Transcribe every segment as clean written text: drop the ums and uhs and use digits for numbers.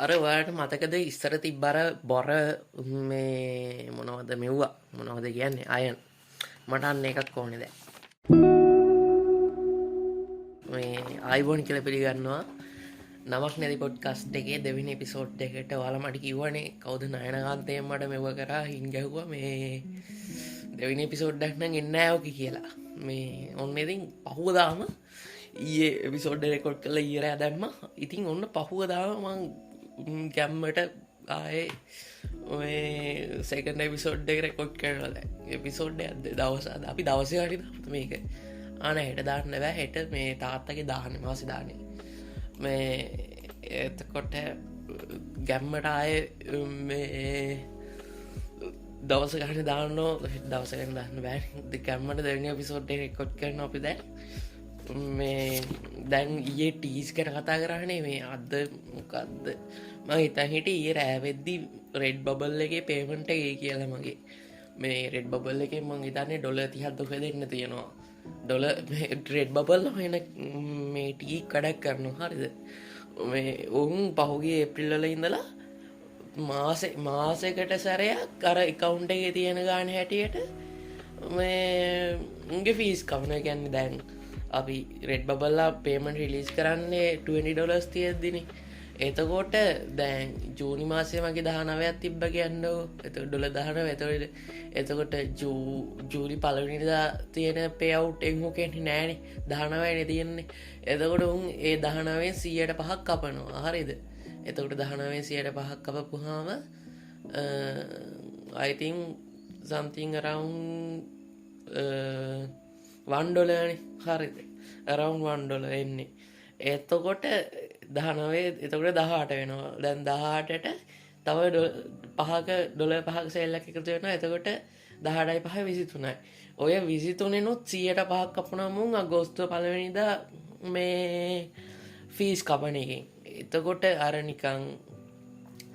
අර ඔයාලට මතකද ඉස්සර තිබ්බර බොර මේ මොනවද මෙව්වා මොනවද කියන්නේ අයන් මට අන්න එකක් ඕනේ දැන් මේ ආයිබෝන් කියලා පිළිගන්නවා නමක් නැති පොඩ්කාස්ට් එකේ දෙවෙනි එපිසෝඩ් එකට ඔයාලා මට කිව්වනේ කවුද නයනකාන්තයෙන් මට මෙව කරා හින් ගැහුවා මේ දෙවෙනි එපිසෝඩ් එකක් නම් එන්නේ නැහැ ඔකි කියලා මේ ඔන්න ඉතින් පහුවදාම ඊයේ එපිසෝඩ් එක රෙකෝඩ් කරලා ඊයේ රෑ දැම්මා ඉතින් ඔන්න පහුවදාම මං ගැම්මට ආයේ ඔය සෙකන්ඩ් එපිසෝඩ් එක රෙකෝඩ් කරනවා දැන් එපිසෝඩ් එක දවස් අපි දවසේ හරි දාමු මේක ආන හෙට දාන්න බෑ හෙට මේ තාත්තගේ දාන්නේ මාසෙ දාන්නේ මේ එතකොට ගැම්මට ආයේ මේ දවස ගන්න දාන්න දවස ගන්න දාන්න බෑ ගැම්මට දෙවෙනි එපිසෝඩ් එක රෙකෝඩ් කරනවා අපි දැන් මේ දැන් ඊයේ ටීස් ගැන කතා කරන්නේ මේ අද මොකක්ද මම හිතන් හිටියේ ඊයේ රෑවෙද්දි රෙඩ් බබල් එකේ පේමන්ට් එකේ කියලා මගේ මේ රෙඩ් බබල් එකේ මම හිතන්නේ ඩොලර් 30ක් දුක දෙන්න තියෙනවා ඩොලර් රෙඩ් බබල් වෙන මේ ටී කඩක් කරනවා හරිද මේ උන් පහුගිය ඒප්‍රිල් වල ඉඳලා මාසෙකට සැරයක් අර account එකේ තියෙන ගාණ හැටියට මේ උන්ගේ ෆීස් කවන කියන්නේ දැන් අපි රෙඩ් බබල්ලා පේමන්ට් රිලීස් කරන්නේ $20 තියෙද්දිනේ එතකොට දැන් ජූනි මාසේ මගේ 19ක් තිබ්බ කියන්නෝ එතකොට ඩොලර් 19 එතකොට ජූලි පළවෙනිදා තියෙන පේ අවුට් එක මොකෙන්නේ නෑනේ 19නේ තියෙන්නේ එතකොට උන් ඒ 19 100ට 5ක් කපනවා හරිද එතකොට 19 100ට 5ක් කපපුවාම I think something around $1 නේ හරිද around $1 එන්නේ එතකොට 19 එතකොට 18 වෙනවා දැන් 18ට තව ඩොලර් 5ක සේල් එකක් එකතු වෙනවා එතකොට 18යි 5 23යි ඔය 23 නුත් 100ට 5ක් කපනවා මුන් අගෝස්තුව පළවෙනිදා මේ ෆීස් කපන එකෙන් එතකොට අර නිකන්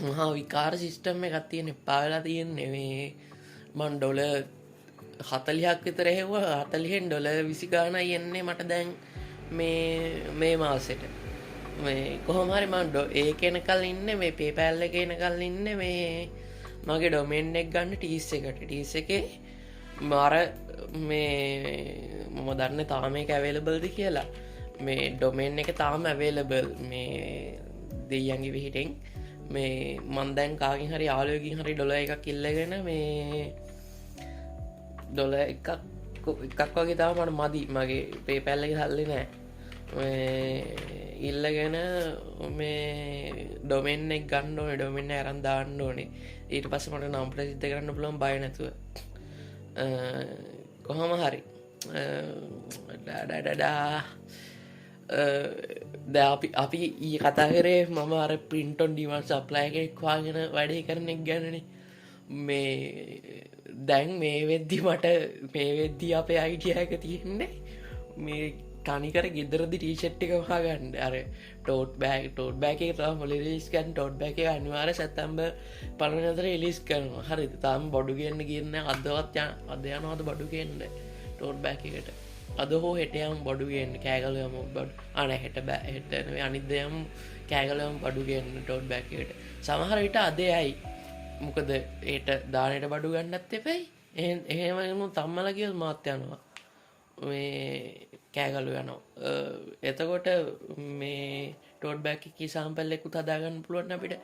මහා විකාර සිස්ටම් එකක් තියෙන එපා වෙලා තියෙන්නේ මේ මන් ඩොලර් 40ක් විතර හෙව්වා 40න් ඩොලර් 20 ගාණයි එන්නේ මට දැන් මේ මාසෙට මේ කොහොම හරි මම ඒක එනකල් ඉන්නේ මේ PayPal එකේ එනකල් ඉන්නේ මේ මගේ ඩොමේන් එක ගන්න ටීස් එකේ මාර මේ මම දන්නේ තාම ඒක අවైలබල්ද කියලා මේ ඩොමේන් එක තාම අවైలබල් මේ දෙයියන්ගේ විහිටෙන් මේ මම දැන් කාගෙන් හරි යාළුවෙක්ගෙන් හරි ඩොලර් එකක් ඉල්ලගෙන මේ ඩොලර් එකක් වගේ තාම මට මදි මගේ PayPal එකේ සල්ලි නැහැ ඉල්ලගෙන මේ ඩොමේන් එක ගන්න ඕනේ ඩොමේන් එක අරන් දාන්න ඕනේ ඊට පස්සේ මට නම් ප්‍රසිද්ධ කරන්න පුළුවන් බය නැතුව කොහොම හරි අපි ඊ කතා කරේ මම අර print on demand supply එකක් වාගෙන වැඩේ කරන එක ගැනනේ මේ දැන් මේ වෙද්දි මට මේ වෙද්දි අපේ අයිඩියා එක තියෙන්නේ මේ තනිකර ගෙදරදි ටීෂර්ට් එක වහගන්න අර ටෝට් බෑග් එක තාම රිලීස් කරන්න ටෝට් බෑග් එක අනිවාර්ය සැප්තැම්බර් පළවෙනි අතර රිලීස් කරනවා හරිද තාම බඩු ගේන්න ගියේ නැහැ අද යනවාද බඩු ගේන්න ටෝට් බෑග් එකට අද හෝ හෙට යමු බඩු ගේන්න කෑගල යමු බඩු අනේ හෙට බෑ හෙට නෙවෙයි අනිද්දා යමු කෑගල යමු බඩු ගේන්න ටෝට් බෑග් එකට සමහර විට අදයයි මොකද ඒට දානෙට බඩු ගන්නත් එපයි එහෙම තම්මලා කියල් මාත් යනවා මේ කෑගලු යනවා එතකොට මේ ටෝට් බෑග් එකේ සාම්පල් එකකුත් හදාගන්න පුළුවන් අපිට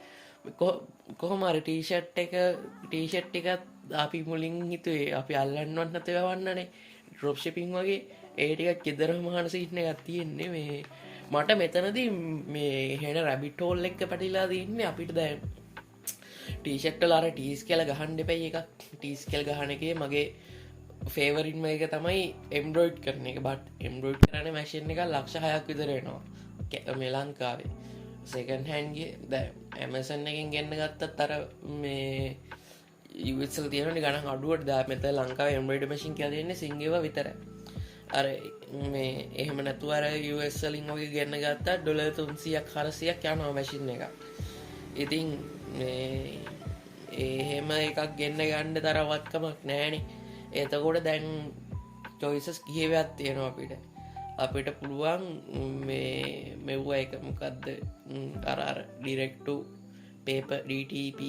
කොහොම හරි ටී-ෂර්ට් එකත් අපි මුලින් හිතුවේ අපි අල්ලන්නවත් නැතේ වවන්නනේ ඩ්‍රොප් ෂිපින් වගේ ඒ ටිකක් ගෙදරම මහන සීන් එකක් තියෙන්නේ මේ මට මෙතනදී මේ හෙන රැබිට් හෝල් එක පැටිලා තින්නේ අපිට දැන් ටීෂර්ට් වල අර ටීස් කියලා ගහන්න දෙපයි එකක් ටීස් කියලා ගහන එකේ මගේ ෆේවරිට්ම එක තමයි එම්බ්‍රොයිඩ් කරන එක බට් එම්බ්‍රොයිඩ් කරන මැෂින් එක ලක්ෂ 6ක් විතර වෙනවා මේ ලංකාවේ සෙකන්ඩ් හෑන්ඩ් ගේ දැන් Amazon එකෙන් ගෙන්න ගත්තත් අර මේ US වල තියෙනනේ ගණන් අඩුවට දා මෙතන ලංකාවේ එම්බ්‍රොයිඩර් මැෂින් කියලා දෙන්නේ සිංගේව විතරයි අර මේ එහෙම නැතුව අර US වලින් වගේ ගෙන්න ගත්තා ඩොලර් 300ක් 400ක් යනවා මැෂින් එක ඉතින් මේ එහෙම එකක් ගෙන්න ගන්න තරවත්කමක් නැහැනේ එතකොට දැන් choices කීපයක් තියෙනවා අපිට පුළුවන් මේ මෙව්ව එක මොකද්ද අර direct to පේප DTP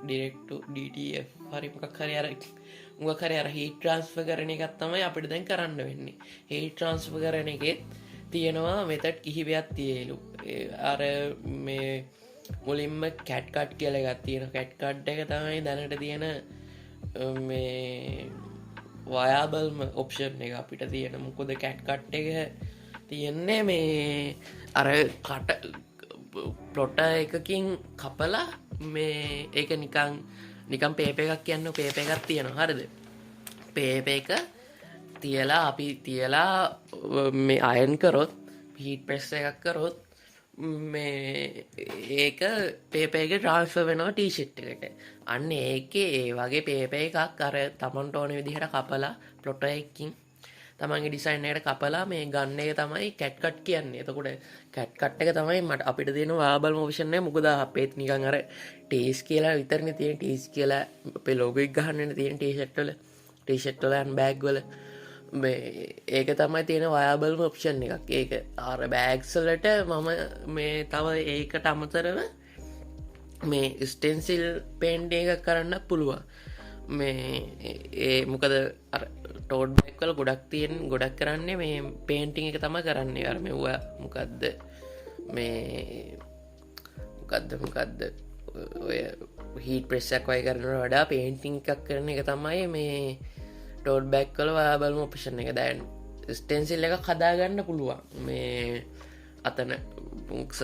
direct DTF හරිමකක් හරි අර උගකර අර හීට් ට්‍රන්ස්ෆර් කරන එකත් තමයි අපිට දැන් කරන්න වෙන්නේ. හීට් ට්‍රන්ස්ෆර් කරන එකෙත් තියෙනවා මෙතඩ් කිහිපයක් තියෙලු. අර මේ මුලින්ම කැට් කට් කියලා එකක් තියෙනවා. කැට් කට් එක තමයි දැනට තියෙන මේ වයාබල්ම ඔප්ෂන් එක අපිට තියෙන. මොකද කැට් කට් එක තියෙන්නේ මේ අර කට ප්ලොට එකකින් කපලා මේ ඒක නිකම් පේප එකක් කියන්න පේප එකක් තියෙනවා. හරිද? පේප එක තියලා අපි තියලා මේ අයන් කරොත් හීට් ප්‍රෙස් එකක් කරොත් මේ ඒක පේප එක ට්‍රාන්ස්ෆර් වෙනවා ටීෂර්ට් එකට. අන්න ඒකේ ඒ වගේ පේප එකක් අර තමන්ට ඕන විදිහට කපලා ප්ලොට එකකින් තමන්ගේ ඩිසයින් එකට කපලා මේ ගන්න එක තමයි කැට් කට් කියන්නේ. එතකොට කැට් කට් එක තමයි මට අපිට තියෙන වාබල් මොෂන් එක. මොකද අපේත් නිකන් අර ටීස් කියලා විතරනේ තියෙන. ටීස් කියලා අපේ ලෝගෝ එක ගහන්න තියෙන ටී-ෂර්ට් වල and බෑග් වල මේ ඒක තමයි තියෙන වයාබල්ම ඔප්ෂන් එකක්. ඒක අර බෑග්ස් වලට මම මේ තව ඒකට අමතරව මේ ස්ටෙන්සිල් පේන්ට් එකක් කරන්න පුළුවන්. මේ ඒ මොකද අර ටෝඩ් බෑග් වල ගොඩක් කරන්නේ මේ පේන්ටිං එක තමයි කරන්නේ. අර මෙව්වා මොකද්ද ඔය හීට් ප්‍රෙස් එකක් වගේ කරනවට වඩා පේන්ටිං එකක් කරන එක තමයි මේ ටෝඩ් බෑග් වල වයාබල්ම ඔප්ෂන් එක. දැන් ස්ටෙන්සිල් එකක් හදාගන්න පුළුවන්. මේ අතන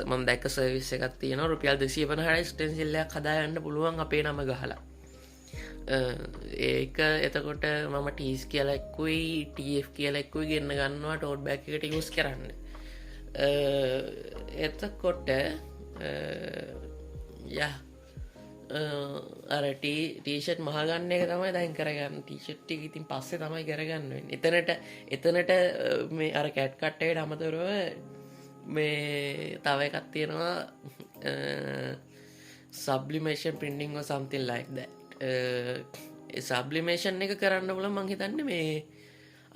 මම දැක්ක සර්විස් එකක් තියෙනවා. රුපියල් 250යි ස්ටෙන්සිල් එකක් හදාගන්න පුළුවන් අපේ නම ගහලා. ඒක එතකොට මම ටීස් කියලා එක්කුයි TF කියලා එක්කුයි ගෙන්න ගන්නවා ටෝඩ් බෑග් එකට යූස් කරන්න. එතකොට අර ටීෂර්ට් මහගන්න එක තමයි දැන් කරගන්න. ටීෂර්ට් එක ඉතින් පස්සේ තමයි කරගන්න වෙන්නේ. එතනට මේ අර කැට් කට් එකට අමතරව මේ තව එකක් තියෙනවා sublimation printing or something like that. Sublimation එක කරන්න පුළුවන්. මං හිතන්නේ මේ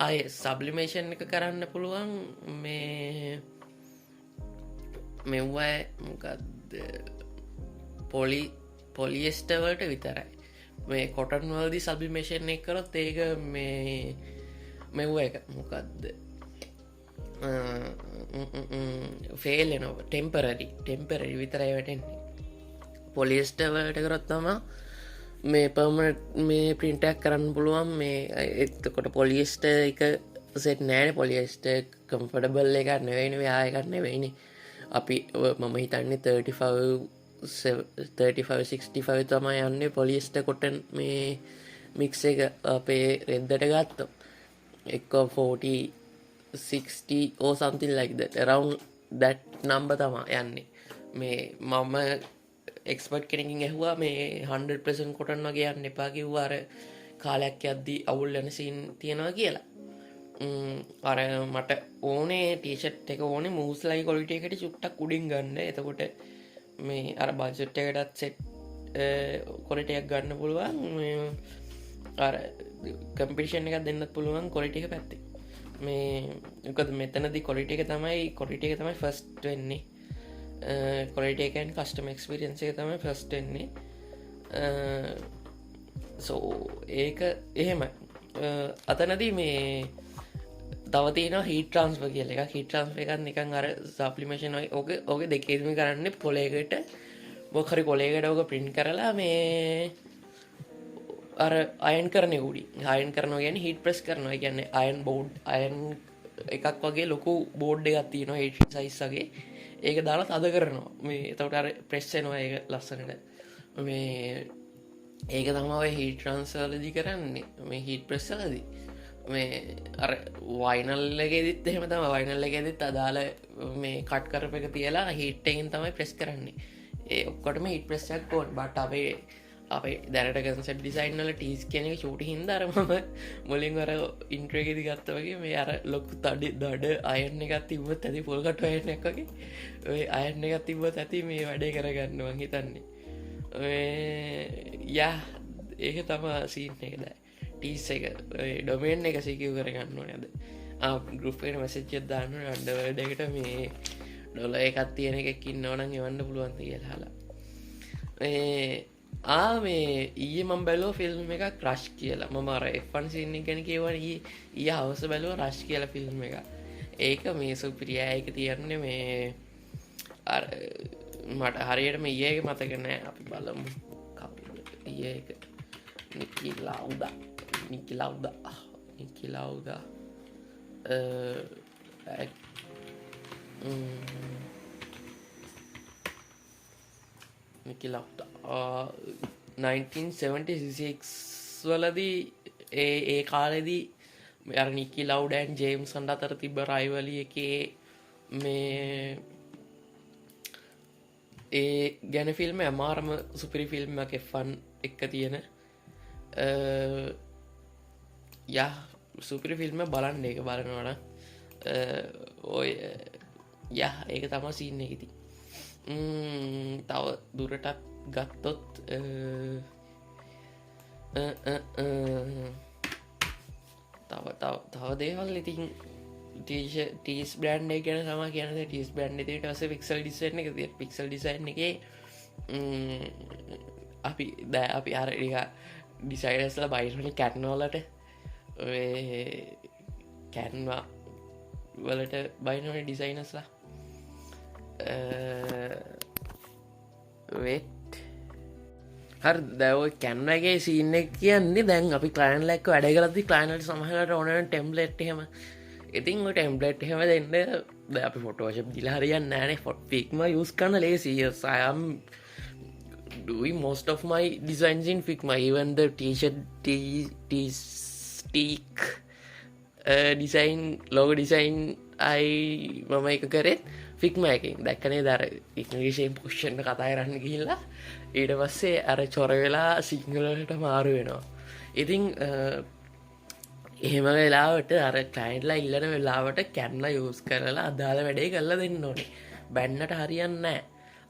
ආයේ සබ්ලිමේෂන් එක කරන්න පුළුවන් මේ මෙව්වා මොකක්ද පොලියස්ටර් වලට විතරයි. මේ කොටන් වලදී සබ්ලිමේෂන් එක කරොත් ඒක මේ මෙව්වා එක මොකක්ද ෆේල් වෙනවා. ටෙම්පරරි විතරයි වැටෙන්නේ. පොලියස්ටර් වලට කරොත් තමයි මේ පර්මනන්ට් මේ ප්‍රින්ට් එකක් කරන්න පුළුවන්. මේ එතකොට පොලියස්ටර් එක සෙට් නෑනේ. පොලියස්ටර් කම්ෆර්ටබල් එකක් නෙවෙයිනේ. ව්‍යා එකක් නෙවෙයිනේ. අපි මම හිතන්නේ 35-65 තමයි යන්නේ පොලියස්ටර් කොටන් මේ මික්ස් එක අපේ රෙද්දට ගත්තොත්. එක්ක 40-60 or something like that, around that number තමයි යන්නේ. මේ මම එක්ස්පර්ට් කෙනකින් ඇහුවා මේ 100% කොටන් වගේ යන්න එපා කිව්වා. අර කාලයක් යද්දී අවුල් වෙන සීන් තියෙනවා කියලා. අර මට ඕනේ ටීෂර්ට් එක ඕනේ මූස්ලයි ක්වොලිටි එකට චුට්ටක් උඩින් ගන්න. එතකොට මේ අර බජට් එකටත් සෙට් ක්වොලිටි එකක් ගන්න පුළුවන්. අර කම්පිටිෂන් එකක් දෙන්නත් පුළුවන් ක්වොලිටි එක පැත්තේ. මේ මොකද මෙතනදී ක්වොලිටි එක තමයි ෆස්ට් වෙන්නේ. ක්වොලිටි එක and customer experience එක තමයි ෆස්ට් වෙන්නේ. සෝ ඒක එහෙමයි. අතනදී මේ තව තියෙනවා හීට් ට්‍රාන්ස්ෆර් කියලා එකක්. හීට් ට්‍රාන්ස්ෆර් එකක් නිකන් අර සබ්ලිමේෂන් වගේ ඕකේ දෙකේදීම කරන්නේ පොලේකට මොකක් හරි පොලේකට ඕක print කරලා මේ අර අයන් කරන උඩි අයන් කරනවා කියන්නේ හීට් ප්‍රෙස් කරනවා. කියන්නේ අයන් බෝඩ් අයන් එකක් වගේ ලොකු බෝඩ් එකක් තියෙනවා හීට් සයිස් වගේ. ඒක දාලා තද කරනවා. මේ එතකොට අර ප්‍රෙස් වෙනවා ඒක ලස්සනට. මේ ඒක තමයි හීට් ට්‍රාන්ස්ෆර් වලදී කරන්නේ. මේ හීට් ප්‍රෙස් වලදී මේ අර වයිනල් එකේදීත් එහෙම තමයි. වයිනල් එකේදීත් අදාළ මේ කට් කරපු එක තියලා හීට් එකෙන් තමයි ප්‍රෙස් කරන්නේ. ඒ ඔක්කොටම හීට් ප්‍රෙස් එකක් ඕන. බට් අපේ දැනට කන්සෙප්ට් ඩිසයින් වල ටීස් කියන එක ෂූට් හින්දා අර මම මුලින් අර ඉන්ට්‍රෝ එකේදී ගත්තා වගේ මේ අර ලොකු දඩ අයන් එකක් තිබ්බත් ඇති පොල් කට් අයන් එකක් වගේ. ඔය අයන් එකක් තිබ්බත් ඇති මේ වැඩේ කරගන්න මං හිතන්නේ. ඒක තමයි සීන් එක. දැන් ටීස් එක ඩොමේන් එක සිකියු කරගන්න ඕනේ. අද ගෲප් එකට මැසේජ් එකක් දාන්න ඕනේ අන්ඩර්වර්ල්ඩ් එකට මේ ඩොලර් එකක් තියෙන එකක් ඉන්නවනම් එවන්න පුළුවන් කියලා අහලා. මේ ඊය මම් බැලෝ ෆිල්ම් එක ක්‍රශ් කියලා මර එෆන් සින්න ගැන කියවන ඒ හවස බැලුව රශ් කියල ෆිල්ම් එක ඒක මේ සුපිරියයක තියන්නේ මේ මට හරියටම ඒක මතකනෑ අපි බලමු ඒක නිකිලවුද නිකිලවුද නිකිලවුද නිකිලව්ද 1976 වලදී ඒ කාලෙදී අර නිකි ලව්ඩෑන් ජේම් සන්ඩ අතර තිබ රයිවලිය එකේ මේ ඒ ගැන ෆිල්ම් අමාරම සුපිරි ෆිල්ම් එක ෆන් එක්ක තියෙන ය සුපිරි ෆිල්ම් බලන්න එක බලනවන ඔය ය ඒක තම සින්න එකති තව දුරටත් ගත්තොත් තව දේවල් ඉතින් ටීස් බ්‍රන්් ගැන සම කියන ටස් බ්‍රන්් ට ස පික්සල් ඩිසන එක පික්සල් ඩිසයින් එක අපි දෑ අපි අරටික ඩිසයිඩස්ල බයිරනි කැට්නෝලට කැන්වා වලට බයිනොන ඩිසයිනස්ලා වෙට් හරි දැව කැන්නගේ සින්න කියන්නේ දැන් අපි කලන් ලැක් වැඩ කරති කලයිනට සමහලට ඕනන ටෙම්පලෙට් හෙම ඉතින් ටෙම්පලෙට් හෙම දෙන්න ද අපි ෆොටෝෂප් දිලාහරියන්න නෑනේ ෆොට් ෆික්ම යස් කන්න ලේසිය සයම් doing most of my designs in Figma, even the t-shirt stick design logo design මම එක කරෙත් ෆික්ම එකින් දැක්කනේ දර ඉංග්‍රීෂයෙන් පුෂ්ෂණ කතා කරන්න ගිල්ලා ඊට පස්සේ අර චොර වෙලා සිංහලට මාරු වෙනවා ඉතිං එහෙම වෙලාවට අර කලයින්ට්ලා ඉල්ලන වෙලාවට කැන්ල යස් කරලා අදාළ වැඩේ කරලා දෙන්න ඕනේ බැන්නට හරියන්න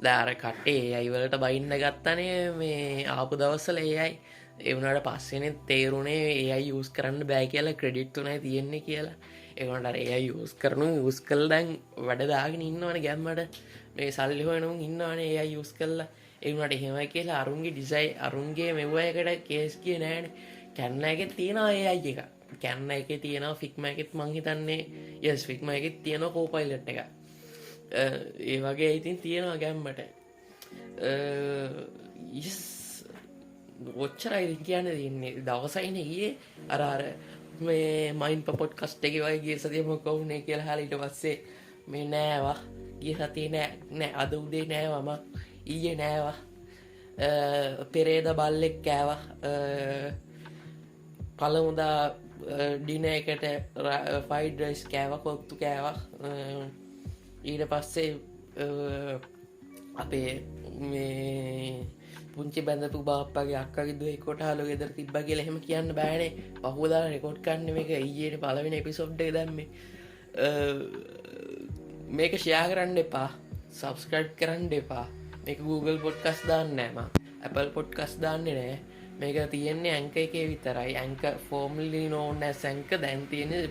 දාර කට්ටේ අයිවලට බයින්න ගත්තනේ මේ ආපු දවස්සල ඒයි එවනට පස්සෙන තේරුණේ ඒයි යස් කරන්න බෑ කියලා ක්‍රඩිට්තුනයි තියෙන්නේ කියලා එකට ඒ යස් කරනු යස් කල් දැන් වැඩදාගෙන ඉන්නවන ගැම්මට මේ සල්ලි හොයනුම් ඉන්නවන ඒ යස් කල්ලා එවනට එහෙමයි කියලා අරුන්ගේ ඩිසයි අරුන්ගේ මෙවයකට කේස් කිය නෑන කැන්න එක තියෙනවා ඒ අයි එක කැන්න එක තියෙනවා ෆික්ම එකෙත් මංහිතන්නේ යස් ෆික්ම එකෙත් තියෙන කෝපයිලට් එක ඒ වගේ ඉතින් තියෙනවා ගැම්මට ඔච්චර ඉරි කියන්න තින්නේ දවසයින ඒ අරාර මේ මයින් පොට් කස්ට එක වගේ සතිය මොකවුනේ කියලා හලිට පස්සේ මේ නෑවා ගිය සතිය නෑ අද උදේ නෑවම ඊය නෑවා පෙරේද බල්ලෙක් කෑවා පළමුදා ඩින එකට ෆයිඩ් රයිස් කෑව කොක්තු කෑවා ඊට පස්සේ අපේ මේ පුංචි බැඳපු බාප්පගේ අක්කගේ දුවේ කොට හලු ගෙදර තිබ්බ කියලා එහෙම කියන්න බෑනේ පහුවදා රෙකෝඩ් කරන්න මේක ඊයේ පළවෙනි එපිසෝඩ් එක දැම්මේ මේක ෂෙයා කරන්න එපා සබ්ස්ක්‍රයිබ් කරන්න එපා මේක Google පොඩ්කාස්ට් දාන්නේ නෑ මම Apple පොඩ්කාස්ට් දාන්නේ නෑ මේක තියෙන්නේ ඇන්ක එකේ විතරයි ඇන්ක formerly known as ඇන්ක දැන් තියෙන්නේ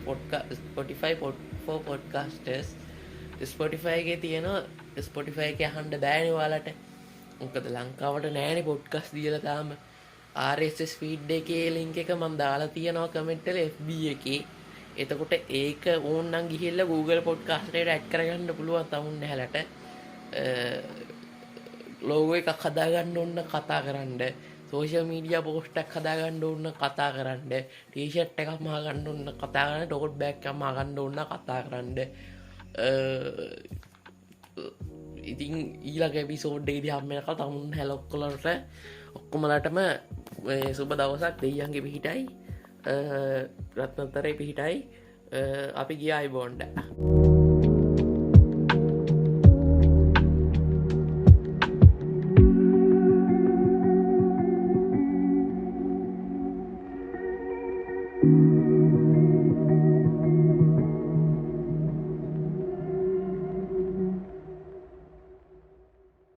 Spotify for podcasters Spotify එකේ තියෙනවා Spotify එකේ අහන්න බෑනේ ඔයාලට මොකද ලංකාවට නෑනේ පොඩ්කාස්ට් දීලා තාම RSS feed එකේ link එක මම දාලා තියෙනවා කමෙන්ට් වල FB එකේ එතකොට ඒක ඕනනම් ගිහිල්ලා Google podcast එකට ඇඩ් කරගන්න පුළුවන් තමුන් නැහැලට logo එකක් හදාගන්න ඕන කතා කරන්න social media post එකක් හදාගන්න ඕන කතා කරන්න t-shirt එකක් මහගන්න ඕන කතා කරන්න tote bag එකක් මහගන්න ඕන කතා කරන්න ඉතින් ඊළඟ එපිසෝඩ් එකේදී හම්බෙනකල් තමුන් හැලොක්කොලට ඔක්කොමලටම සුබ දවසක් දෙයියන්ගේ පිහිටයි රත්නතරේ පිහිටයි අපි ගියා අයිබෝන්ඩ